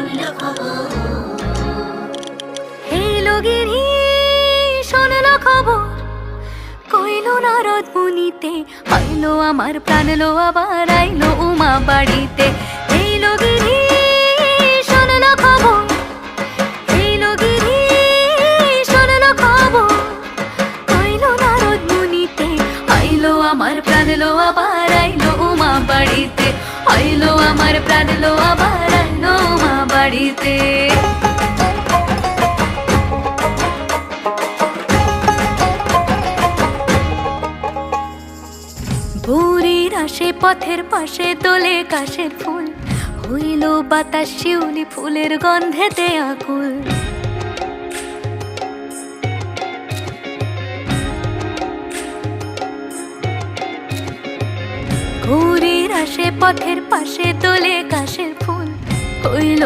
হইল খবর। হে লগিনী শোনল খবর, কইল নারদ মুনিতে, আইলো আমার প্রাণ লো আবার আইলো উমা বাড়িতে। হে লগিনী শোনল খবর, হে লগিনী শোনল খবর, কইল নারদ মুনিতে, আইলো আমার প্রাণ লো আবার আইলো উমা বাড়িতে, আইলো আমার প্রাণ লো আবার আইলো উমা বাড়িতে। ভোরের আসে পথের পাশে তোলে কাশের ফুল, হইল বাতাস শিউলি ফুলের গন্ধেতে আকুল। ভোরের আসে পথের পাশে তোলে কাশের ফুল, হইল